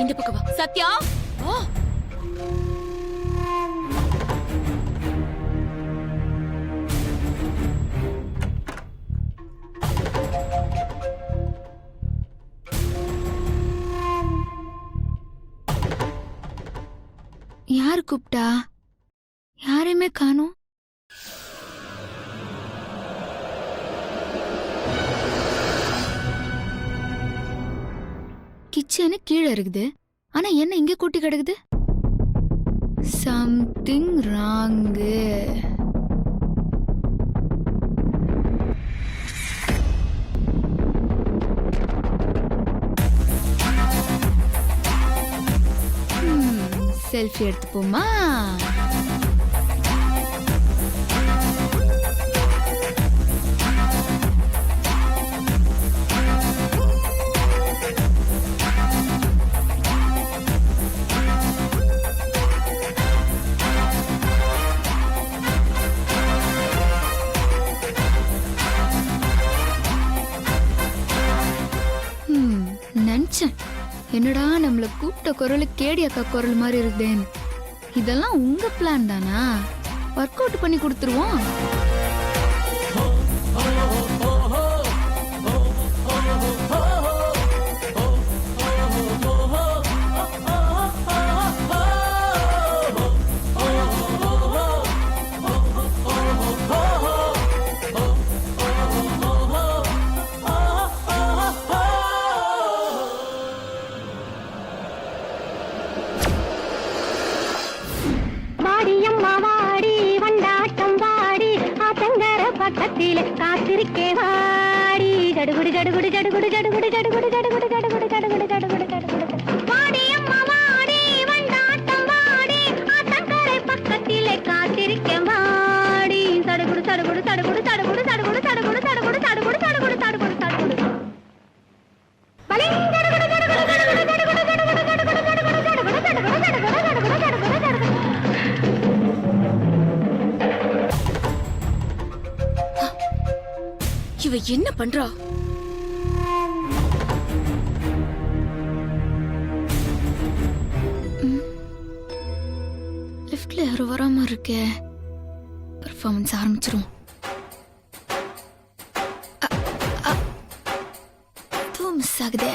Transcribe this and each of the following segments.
இந்த பக்கம் வா. சத்யா வா. யார் கூப்பிட்டா? யாரையுமே காணோம். கிச்சனு கீழே இருக்குது, ஆனா என்ன இங்க கூட்டி கிடக்குது? Something wrong. செல்ஃபி எடுத்துப்போமா? நினைச்சேன், என்னடா நம்மள கூப்பிட்ட குரல் கேடி அக்கா குரல் மாதிரி இருக்குதேன்னு. இதெல்லாம் உங்க பிளான் தானா? ஒர்க் அவுட் பண்ணி கொடுத்துருவோம். பக்கத்திலே காத்திருக்கே வாடி ஜடுகுடு ஜடுகுடு ஜடுகுடு ஜடுகுடு ஜடுகுடு ஜடுகுடு ஜடுகுடு ஜடுகுடு ஜடுகுடு ஜடுகுடு வாடி அம்மா வாடி வண்டாட்டம் வாடி ஆத்தங்கரை பக்கத்திலே காத்திருக்கே வாடி ஜடுகுடு ஜடுகுடு ஜடுகுடு ஜடுகுடு ஜடுகுடு ஜடுகுடு ஜடுகுடு ஜடுகுடு ஜடுகுடு ஜடுகுடு ஜடுகுடு பலே ஜடுகுடு ஜடுகுடு ஜடுகுடு ஜடுகுடு ஜடுகுடு ஜடுகுடு ஜடுகுடு ஜடுகுடு ஜடுகுடு ஜடுகுடு ஜடுகுடு ஜடுகுடு இவ என்ன பண்றா? லிஃப்ட்ல யாரும் வராம இருக்கே. பெர்ஃபார்மன்ஸ் ஆரம்பிச்சிரும். எதுவும் மிஸ் ஆகுதே.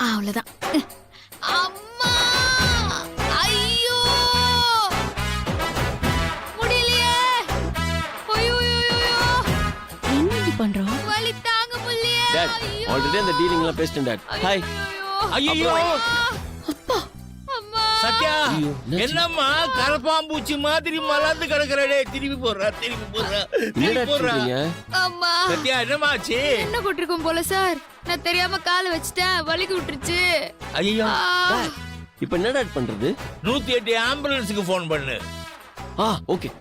அவ்வளவுதான். அம்மா, ஐயோ, முடியலையே. என்ன பண்றா? வலி தாங்க முடியலையே. டாட், ஆல்ரெடி அந்த டீலிங் எல்லாம் பேசிட்டேன் டாட். ஹாய். ஐயோ அப்பா, அம்மா. சத்யா, ஐயோ, என்னாச்சு? என்னம்மா கரப்பாம்பூச்சி மாதிரி மலர்ந்து கிடக்குறடே. திரும்பி போடுறா, திரும்பி போடுறா, என்னடா திரும்பி போடுறா. சொல்றீங்க? அம்மா, சத்யா, என்னமாச்சு? என்ன போட்டிருக்கோம் போல சார். நான் தெரியாம காலை வச்சிட்டேன், வலிக்கு விட்டுருச்சு. ஐயோ, டாட், இப்போ என்ன டாட் பண்றது? 108 ஆம்புலன்ஸுக்கு ஃபோன் பண்ணு. ஓகே.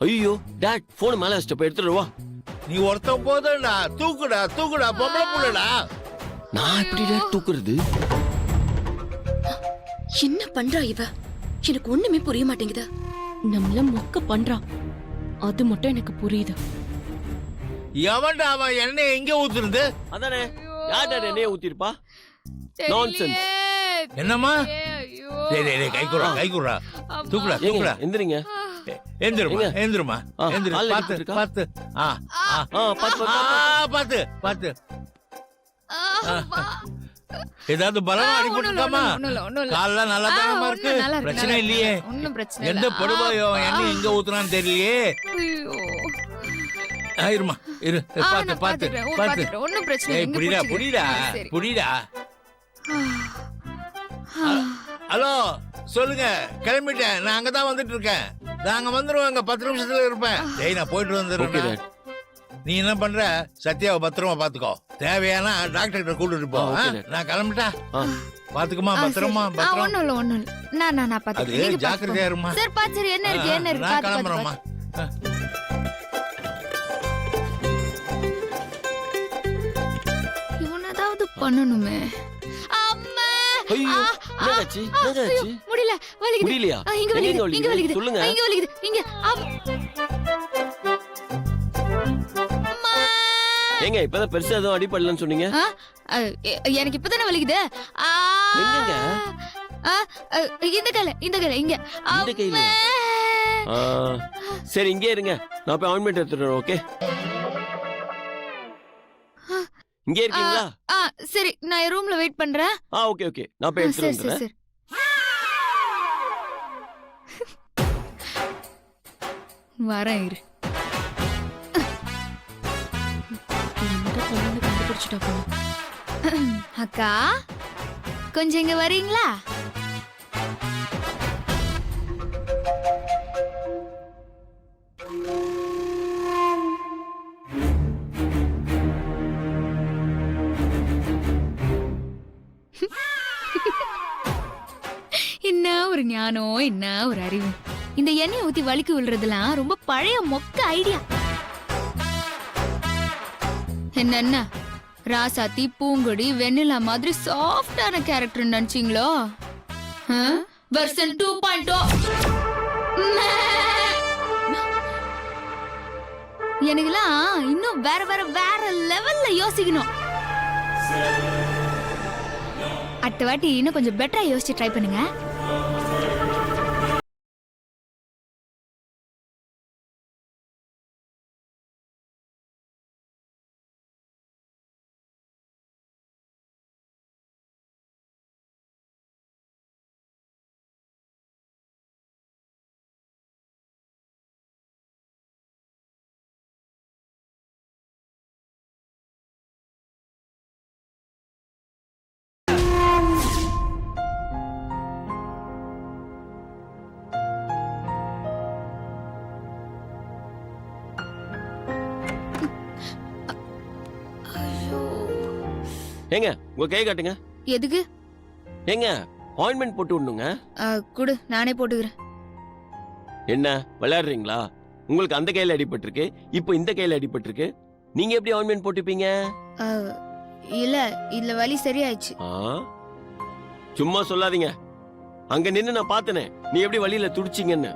ஐயோ டாட், போன் மேல வச்சுட்டு போய் எடுத்துட்டு வா. நீ ஒருத்தன் போதடா, தூக்குடா தூக்குடா, பொம்பளை புள்ளடா. நான் எப்படி டாட் தூக்குறது? என்ன பண்றா இவ? எனக்கு ஒண்ணுமே புரிய மாட்டேங்குது. நம்மள மொக்க பண்றா, அது மட்டும் எனக்கு புரியுது. எவன்டா அவன் எண்ணெய் எங்க ஊத்துறது? அதானே, யார் டாட் என்னைய ஊத்திருப்பா? நான்சென்ஸ். என்னம்மா? டேய் டேய் டேய், கை குடுறா, கை குடுறா. தூக்குடா ஏங்க தூக்குடா. எந்திரிங்க. எந்திருமா, எந்திருமா, எந்திரு. கால்ல பாத்து இருக்கா? பாத்து. பாத்து பாத்து பாத்து. ஏதாவது பலமா அடிபட்டுருக்காமா? கால்ல நல்லா தானமா இருக்கு, பிரச்சனை இல்லையே. எந்த படுவாயோ எண்ணெய் எங்க ஊத்துறான்னு தெரியலையே. இருமா, இரு, பாத்து பாத்து பாத்து. ஒண்ணும் பிரச்சனை ஏய், புரியுதா புரியுதா புரியுதா? ஹலோ, சொல்லுங்க. கிளம்பிட்டேன், நான் அங்கதான் வந்துட்டு இருக்கேன். நாங்க வந்துருவாங்க, 10 நிமிஷத்துல இருப்பேன். டேய், நான் போயிட்டு ஓகே வந்துடுறேன். டாட். நீ என்ன பண்ற? சத்யாவை பத்திரமா பாத்துக்கோ. தேவையானா டாக்டர் கிட்ட கூட்டிட்டு போ. Okay dot. நான் கிளம்பிட்டா ஆ, பாத்துக்குமா, பத்திரமா பத்திரம். ஒண்ணும் இல்ல ஒண்ணும் இல்ல. நான் அது பாத்துக்கிறேன். ஜாக்கிரதையா இருமா. சார் பாத்து என்ன இருக்கு என்ன இருக்கு நான் பாத்து கிளம்புறேம்மா. இவனதாவது பண்ணணுமே. அம்மா, ஐயோ, என்னடாச்சு? என்னடாச்சு? முடியல, வலிக்குது. முடியலையா? இங்க வலிக்குது, எங்க இங்க வலிக்குது. சொல்லுங்க. இங்க வலிக்குது, இங்க. அம்மா. ஏங்க இப்பதான் பெருசா எதுவும் அடிப்படலன்னு சொன்னீங்க. எனக்கு இப்பதானே வலிக்குது. ஆ, எங்கங்க? ஆ, இந்த கையில இங்க. இந்த கையில? சரி இங்கே இருங்க, நான் போய் ஆயின்மெண்ட் எடுத்துட்டு வரேன். ஓகே, இங்கே இருக்கீங்களா? சரி, நான் என் ரூம்ல வெயிட் பண்றேன். ஓகே ஓகே, நான் போய் எடுத்துட்டு சரி வந்துடுறேன். சரி. வரேன் இரு. இந்த குழந்தை கண்டுபிடிச்சிட்டா போல. அக்கா கொஞ்சம் இங்க வரீங்களா? என்ன ஒரு ஞானம், என்ன ஒரு அறிவு. இந்த எண்ணெய் ஊத்தி வலிக்கு விழுறதுலாம் ரொம்ப பழைய மொக்க ஐடியா. என்ன ராசாத்தி, பூங்கொடி, வெண்ணிலா மாதிரி சாஃப்டான கேரக்டர் நினைச்சீங்களோ? வெர்ஷன் 2.0. எனக்குலாம் இன்னும் வேற வேற வேற லெவல்ல யோசிக்கணும். அடுத்த வாட்டி இன்னும் கொஞ்சம் பெட்டரா யோசிச்சு ட்ரை பண்ணுங்க. ஏங்க உங்க கை காட்டுங்க. எதுக்கு? ஏங்க ஆயின்மெண்ட் போட்டு விடணுங்க. குடு, நானே போட்டுக்கிறேன். என்ன விளையாடுறீங்களா? உங்களுக்கு அந்த கையில அடிபட்டிருக்கு, இப்போ இந்த கையில அடிபட்டிருக்கு. நீங்க எப்படி ஆயின்மெண்ட் போட்டுப்பீங்க? இல்ல, இதுல வலி சரியாயிடுச்சு. சும்மா சொல்லாதீங்க. அங்க நின்னு நான் பார்த்தனே நீ எப்படி வலியில துடிச்சீங்கன்னு.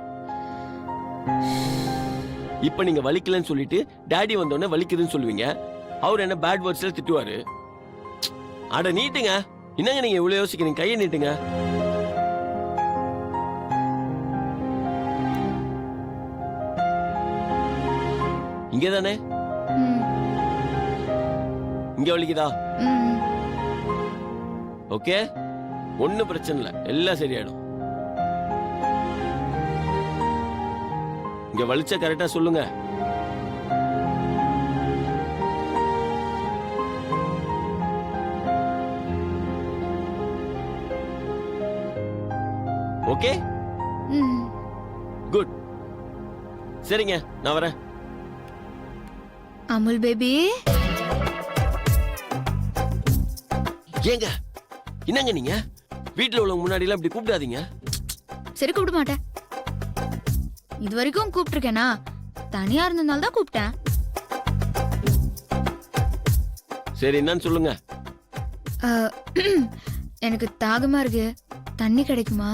இப்ப நீங்க வலிக்கலன்னு சொல்லிட்டு டாடி வந்தோடனே வலிக்குதுன்னு சொல்லுவீங்க. அவர் என்ன பேட் வேர்ட்ஸ்ல திட்டுவாரு. அட நீட்டுங்க. என்னங்க நீங்க இவ்வளவு யோசிக்கிறீங்க? கையை நீட்டுங்க. இங்கதானே? இங்க வலிக்குதா? ஓகே, ஒண்ணும் பிரச்சனை இல்ல, எல்லாம் சரியாயிடும். இங்க வலிச்ச கரெக்டா சொல்லுங்க. Okay, good. சரிங்க, நான் வரேன். அமுல் பேபி. ஏங்க என்னங்க நீங்க வீட்டுல உள்ள முன்னாடி எல்லாம் இப்படி கூப்பிடாதீங்க. சரி, கூப்பிட மாட்டேன். இது வரைக்கும் கூப்பிட்டுருக்கேனா? தனியா இருந்ததுனால தான் கூப்பிட்டேன். சரி, என்னன்னு சொல்லுங்க. எனக்கு தாகமா இருக்கு, தண்ணி கிடைக்குமா?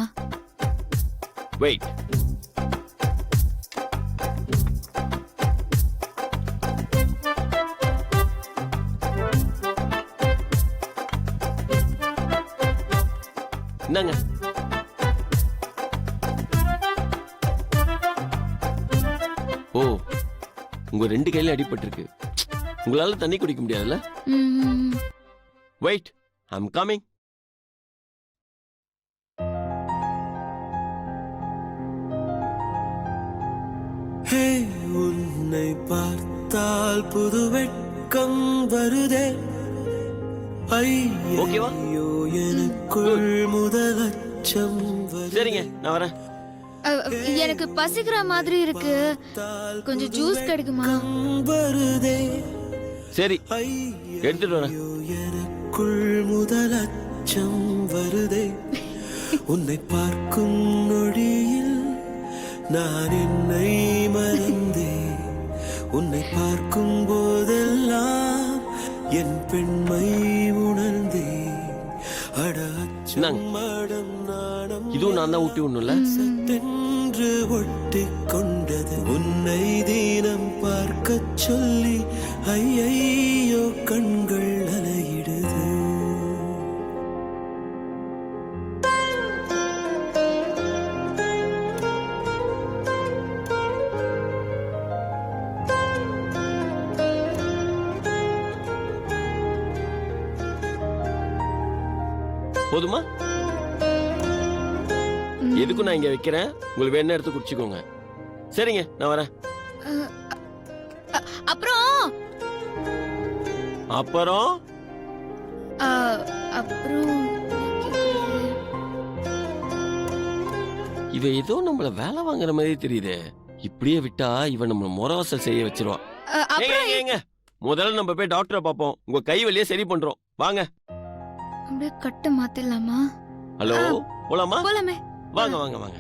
வெயிட். என்னங்க? ஓ, உங்க ரெண்டு கையில அடிபட்டிருக்கு. உங்களால தண்ணி குடிக்க முடியாதுல்ல? Wait, I am coming. உன்னை பார்த்தால் புது வெட்கம் வருதே. ஓகேவா? எனக்குள் முதல் அச்சம். சரிங்க, நான் வரேன். எனக்கு பசிக்கிற மாதிரி இருக்கு, கொஞ்சம் ஜூஸ் கிடைக்குமா? வருதே. சரி, எடுத்துட்டு வரேன். எனக்குள் முதல் அச்சம் வருதே. உன்னை பார்க்கும் நொடியில் நான் என்னை மறந்தேன். உன்னை பார்க்கும் போதெல்லாம் என் பெண்மை உணர்ந்தேன். இதுவும் நான் தான் ஊட்டி விடணும்ல? சட்டென்று ஒட்டி கொண்டது உன்னை தினம் பார்க்க சொல்லி ஐயையோ கண்கள் அலையிடுது. போதுமா? எதுக்கும் நான் இங்க வைக்கிறேன், உங்களுக்கு வேணா எடுத்து குடிச்சுக்கோங்க. சரிங்க, நான் வரேன். அப்புறம் அப்புறம் அப்புறம் இவ ஏதோ நம்மள வேலை வாங்குற மாதிரி தெரியுதே. இப்படியே விட்டா இவன் நம்மள முறவாசல் செய்ய வச்சிருவான். ஏங்க, முதல்ல நம்ம போய் டாக்டரை பார்ப்போம். உங்க கை வலியை சரி பண்றோம், வாங்க. அப்படியே கட்ட மாத்திடலாமா? ஹலோ, போலாமா? போலாமே. வாங்க வாங்க வாங்க.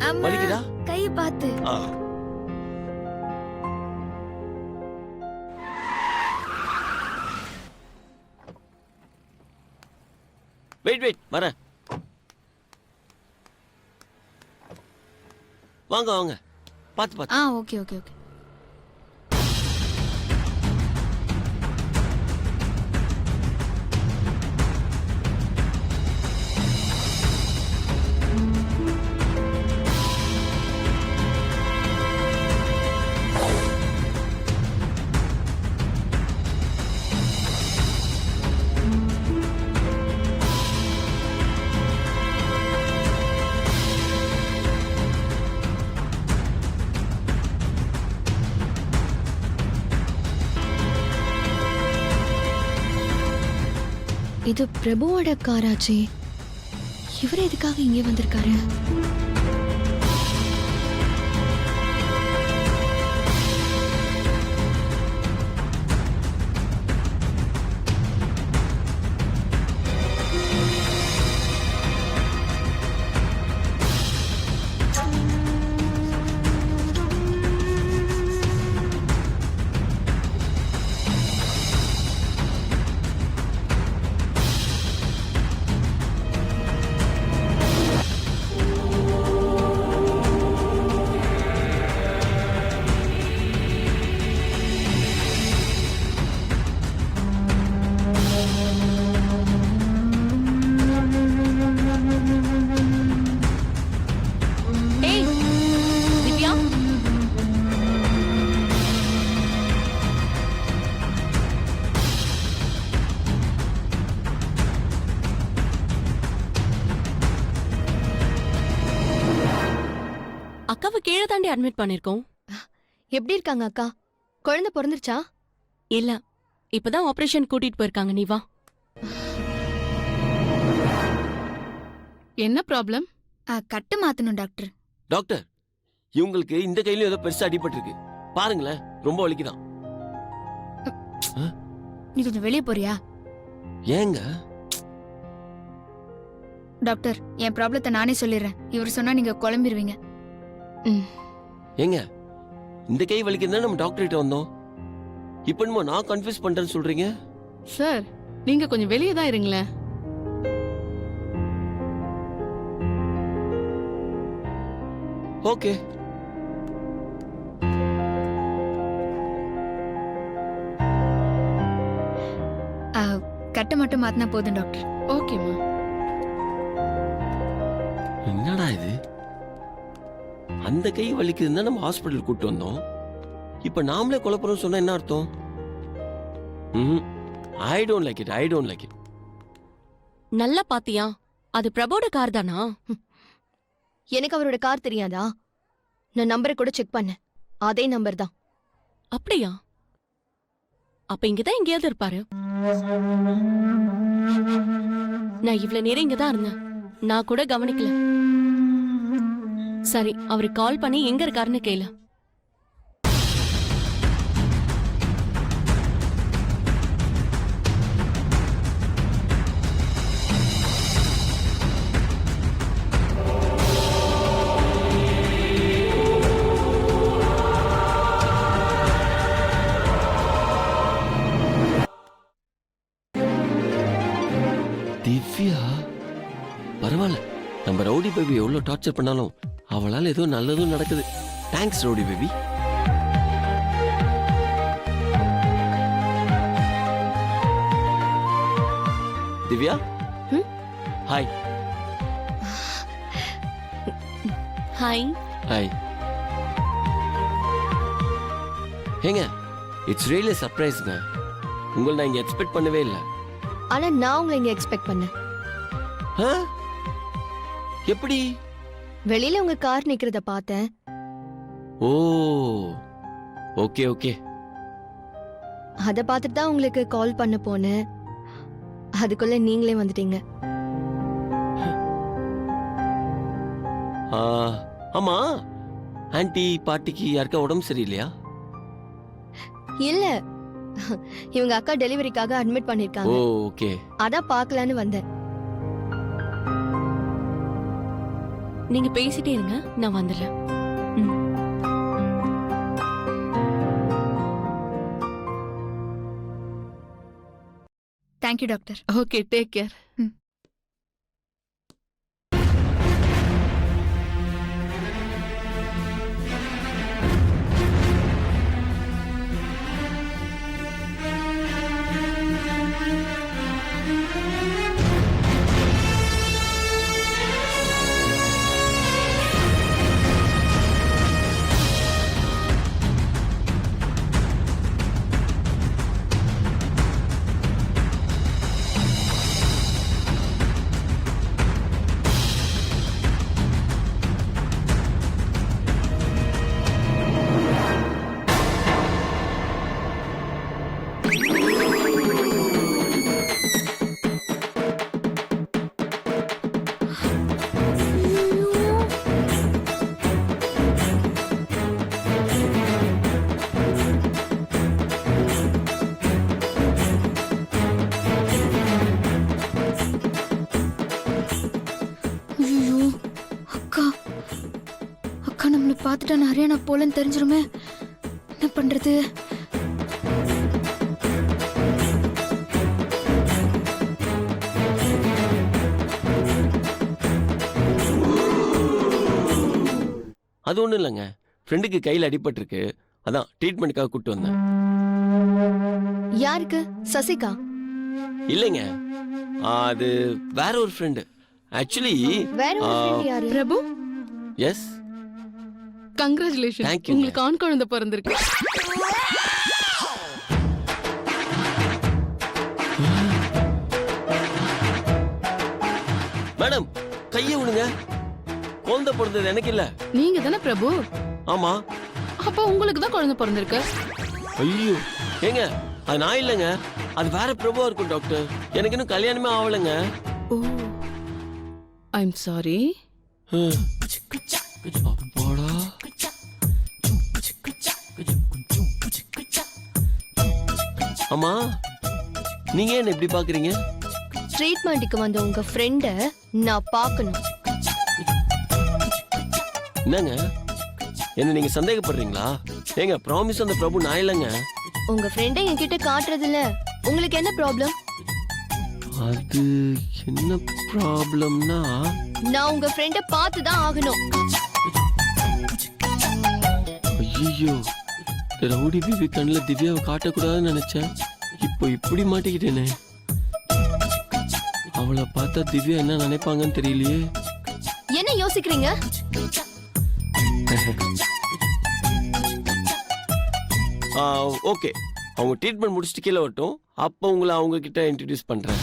அம்மா, வலிக்குதா? கை பார்த்து. வெயிட் வரேன். வாங்க வாங்க, பாத்து. Okay okay okay. இது பிரபுவோட காராச்சே. இவர் எதுக்காக இங்கே வந்திருக்காரு? அக்காவை கீழே தாண்டி அட்மிட் பண்ணிருக்கோம். எப்படி இருக்காங்க அக்கா? குழந்தை பிறந்துருச்சா? இல்ல, இப்பதான் ஆபரேஷன் கூட்டிட்டு போயிருக்காங்க. நீ வா. என்ன ப்ராப்ளம்? கட்டு மாத்தணும் டாக்டர். டாக்டர், இவங்களுக்கு இந்த கையில ஏதோ பெருசா அடிபட்டிருக்கு. பாருங்களேன், ரொம்ப வலிக்குதான். நீ கொஞ்சம் வெளியே போறியா? ஏங்க டாக்டர், என் ப்ராப்ளத்தை நானே சொல்லிடுறேன். இவர் சொன்னா நீங்க குழம்பிடுவீங்க. ஏங்க, இந்த கை வலிக்குதுன்னா நம்ம டாக்டர் கிட்ட வந்தோம். இப்ப என்னமோ நான் கன்ஃபியூஸ் பண்றேன்னு சொல்றீங்க. சார், நீங்க கொஞ்சம் வெளியே தான் இருங்களேன். ஓகே. கட்டை மட்டும் மாத்தினா போதும் டாக்டர். ஓகேமா. என்னடா இது? அந்த கை வலிக்குதுன்னா நம்ம ஹாஸ்பிட்டல் கூட்டு வந்தோம். இப்ப நாமளே குழப்பறோம் சொன்னா என்ன அர்த்தம்? I don't like it. I don't like it. நல்லா பாத்தியா? அது பிரபோட கார் தானா? எனக்கு அவரோட கார் தெரியாதா? நான் நம்பரை கூட செக் பண்ணேன். அதே நம்பர் தான். அப்படியா? அப்ப இங்கதான் எங்கேயாவது இருப்பாரு. நான் இவ்வளவு நேரம் இங்கதான் இருந்தேன். நான் கூட கவனிக்கல. சரி, அவருக்கு கால் பண்ணி எங்க இருக்காருன்னு கேளு. திவ்யா, பரவாயில்ல. நம்ம ரவுடி பேபி எவ்வளவு டார்ச்சர் பண்ணாலும் அவளால ஏதோ நல்லதும் நடக்குது. Thanks rowdy baby. Divya, hi. Hi. Hi. ஏங்க, இட்ஸ் ரியலி சர்ப்ரைஸ்ங்க. உங்களை நான் இங்க எக்ஸ்பெக்ட் பண்ணவே இல்லை. ஆனா நான் உங்களை இங்க எக்ஸ்பெக்ட் பண்ணேன். ஆ? எப்படி? வெளியில உங்க கார் நிக்கிறத பார்த்தேன். ஓ ஓகே ஓகே. அத பார்த்துட்டு தான் உங்களுக்கு கால் பண்ண போனேன். அதுக்குள்ள நீங்களே வந்துட்டீங்க. ஆமா, ஆன்ட்டி பாட்டிக்கு யாருக்கா உடம்பு சரியில்லையா? இல்ல, இவங்க அக்கா டெலிவரிக்காக அட்மிட் ஓ பண்ணிருக்காங்க. ஓகே. அதான் பார்க்கலான்னு வந்தேன். நீங்க பேசிட்டே இருங்க, நான் வந்துடுறேன். Thank you doctor. Okay, take care. ஐயோ, அக்கா அக்கா நம்மள பார்த்துட்டா ஹரியானா போலன்னு தெரிஞ்சிருமே. என்ன பண்றது? அது ஒண்ணும் இல்லைங்க, ஃப்ரெண்டுக்கு கையில் அடிபட்டிருக்கு, அதான் ட்ரீட்மெண்ட்டுக்காக கூப்பிட்டு வந்தேன். யாருக்கு? சசிகா? இல்லைங்க, அது வேற ஒரு ஃப்ரெண்டு. ஆக்சுவலி வேற ஒரு friend யாரு? பிரபு, எஸ், கங்க்ராச்சுலேஷன். Thank you, உங்களுக்கு ஆண் குழந்தை பிறந்திருக்கு. மேடம் கையை விடுங்க, குழந்தை பிறந்தது எனக்கு இல்ல. நீங்க தானே பிரபு? ஆமா. அப்ப உங்களுக்கு தான் குழந்தை பிறந்திருக்கு. ஐயோ ஏங்க, அது நான் இல்லைங்க, அது வேற பிரபுவா இருக்கும் டாக்டர். எனக்கு இன்னும் கல்யாணமே ஆகலைங்க. ஓ, ஐ எம் சாரி. அப்பாடா. அம்மா, நீங்க என்ன இப்படி பாக்குறீங்க? ட்ரீட்மெண்ட்டுக்கு வந்த உங்க ஃப்ரெண்ட நான் பார்க்கணும். என்னங்க, என்ன நீங்க சந்தேகப்படுறீங்களா? ஏங்க ப்ராமிஸ், அந்த பிரபு நான் இல்லைங்க. உங்க ஃப்ரெண்டை என்கிட்ட காட்டுறதுல உங்களுக்கு என்ன ப்ராப்ளம்? அது என்ன ப்ராப்ளம்னா, நான் உங்க ஃப்ரெண்ட பார்த்து தான் ஆகணும். ஐயோ, ரவுடி பேபி கண்ணில் திவ்யாவை காட்டக்கூடாதுன்னு நினைச்சேன். இப்போ இப்படி மாட்டிக்கிட்டேனே. அவளை பார்த்தா திவ்யா என்ன நினைப்பாங்கன்னு தெரியலையே. என்ன யோசிக்கிறீங்க? ஓகே, அவங்க ட்ரீட்மெண்ட் முடிச்சுட்டு கீழே வரட்டும், அப்போ உங்களை அவங்க கிட்ட இன்ட்ரடியூஸ் பண்றேன்.